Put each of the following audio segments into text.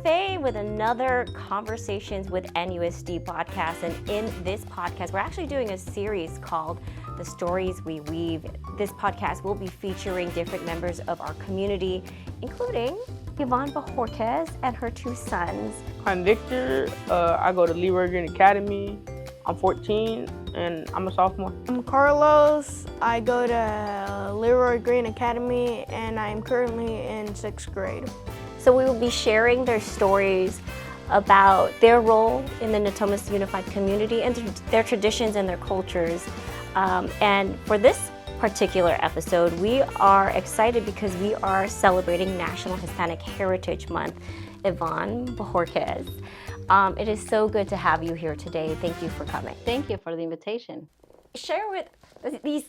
Faye with another Conversations with NUSD podcast. And in this podcast, we're actually doing a series called The Stories We Weave. This podcast will be featuring different members of our community, including Ivonne Bojorquez and her two sons. I'm Victor. I go to Leroy Green Academy. I'm 14 and I'm a sophomore. I'm Carlos. I go to Leroy Green Academy and I'm currently in 6th grade. So we will be sharing their stories about their role in the Natomas Unified community and their traditions and their cultures. And for this particular episode, we are excited because we are celebrating National Hispanic Heritage Month. Ivonne Bojorquez, it is so good to have you here today. Thank you for coming. Thank you for the invitation. Share with these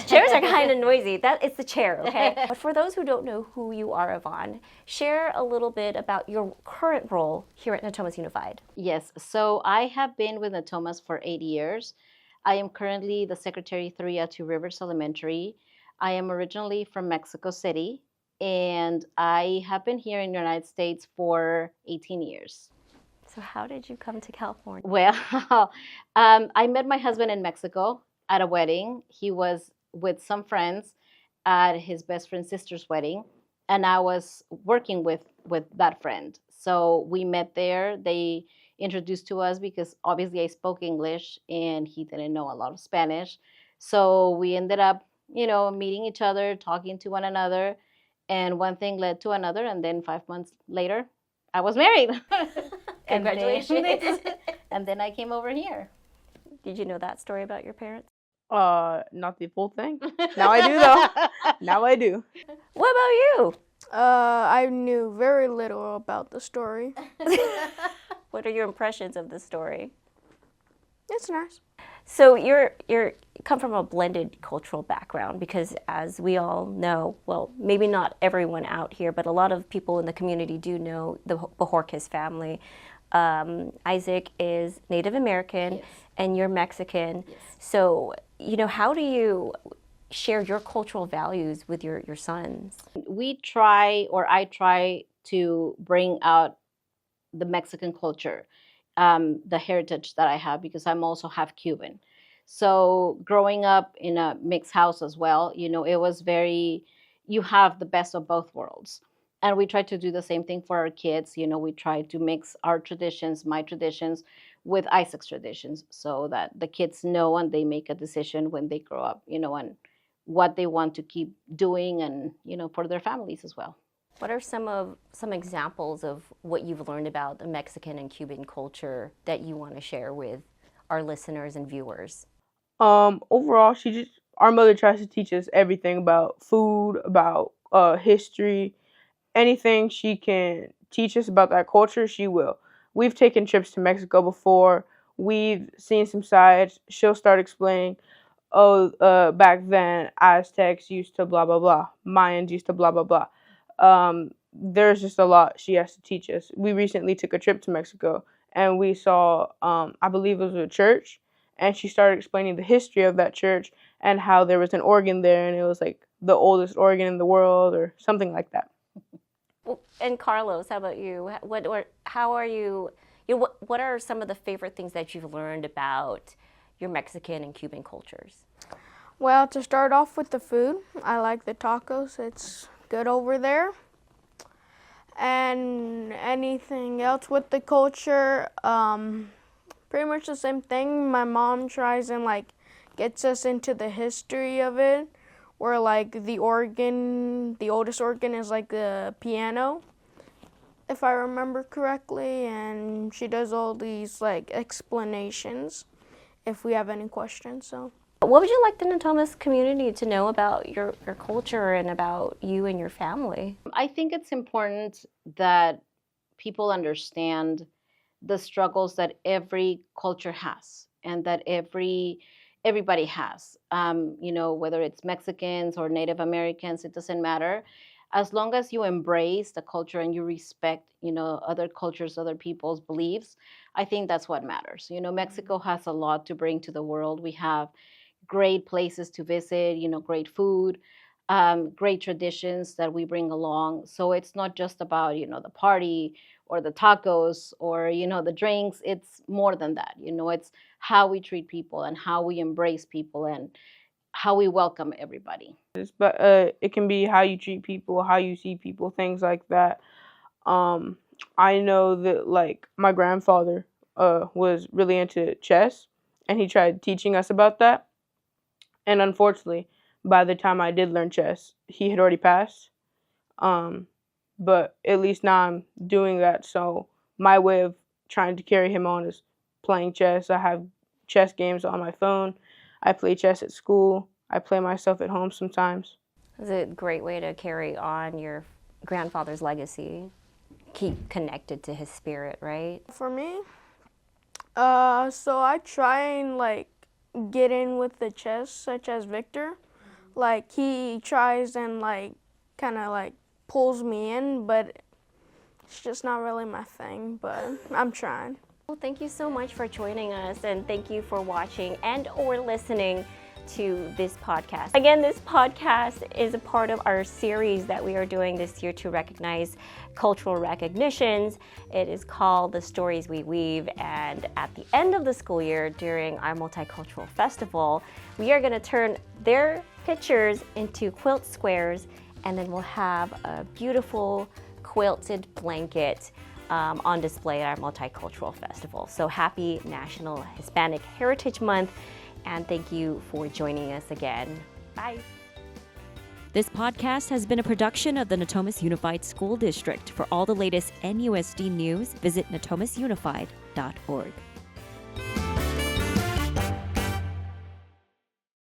chairs are kind of noisy. It's the chair, okay? But for those who don't know who you are, Ivonne, share a little bit about your current role here at Natomas Unified. Yes, so I have been with Natomas for 8 years. I am currently the Secretary 3 at Two Rivers Elementary. I am originally from Mexico City, and I have been here in the United States for 18 years. So how did you come to California? Well, I met my husband in Mexico at a wedding. He was with some friends at his best friend's sister's wedding, and I was working with that friend. So we met there. They introduced to us because obviously I spoke English and he didn't know a lot of Spanish. So we ended up, meeting each other, talking to one another, and one thing led to another. And then 5 months later, I was married. Congratulations. And then I came over here. Did you know that story about your parents? Not the full thing. Now I do though. Now I do. What about you? I knew very little about the story. What are your impressions of the story? It's nice. So you come from a blended cultural background because, as we all know, well, maybe not everyone out here, but a lot of people in the community do know the Bojorquez family. Isaac is Native American, yes, and you're Mexican. Yes. So, how do you share your cultural values with your sons? I try to bring out the Mexican culture, the heritage that I have, because I'm also half Cuban. So growing up in a mixed house as well, it was you have the best of both worlds. And we try to do the same thing for our kids. We try to mix our traditions, my traditions, with Isaac's traditions so that the kids know and they make a decision when they grow up, and what they want to keep doing and, for their families as well. What are some examples of what you've learned about the Mexican and Cuban culture that you want to share with our listeners and viewers? Overall, our mother tries to teach us everything about food, about history, anything she can teach us about that culture, she will. We've taken trips to Mexico before. We've seen some sides. She'll start explaining, back then Aztecs used to blah, blah, blah. Mayans used to blah, blah, blah. There's just a lot she has to teach us. We recently took a trip to Mexico and we saw, I believe it was a church, and she started explaining the history of that church and how there was an organ there and it was like the oldest organ in the world or something like that. And Carlos, how about you? What are some of the favorite things that you've learned about your Mexican and Cuban cultures? Well, to start off with the food, I like the tacos. It's good over there. And anything else with the culture, pretty much the same thing. My mom tries and gets us into the history of it, where the oldest organ is the piano, if I remember correctly, and she does all these explanations if we have any questions. So what would you like the Natomas community to know about your culture and about you and your family? I think it's important that people understand the struggles that every culture has and that everybody has. Whether it's Mexicans or Native Americans, it doesn't matter. As long as you embrace the culture and you respect, other cultures, other people's beliefs, I think that's what matters. Mexico has a lot to bring to the world. We have great places to visit, great food, great traditions that we bring along. So it's not just about, the party or the tacos or, the drinks. It's more than that. It's how we treat people and how we embrace people and how we welcome everybody. But it can be how you treat people, how you see people, things like that. I know that like my grandfather was really into chess, and he tried teaching us about that. And unfortunately, by the time I did learn chess, he had already passed. But at least now I'm doing that. So my way of trying to carry him on is playing chess. I have chess games on my phone. I play chess at school. I play myself at home sometimes. It's a great way to carry on your grandfather's legacy. Keep connected to his spirit, right? For me, so I try and like get in with the chess, such as Victor. Like he tries and like kind of like pulls me in, but it's just not really my thing, but I'm trying. Well, thank you so much for joining us, and thank you for watching and or listening to this podcast. Again, this podcast is a part of our series that we are doing this year to recognize cultural recognitions. It is called The Stories We Weave, and at the end of the school year during our multicultural festival, we are going to turn their pictures into quilt squares, and then we'll have a beautiful quilted blanket on display at our multicultural festival. So happy National Hispanic Heritage Month, and thank you for joining us again. Bye. This podcast has been a production of the Natomas Unified School District. For all the latest NUSD news, visit natomasunified.org.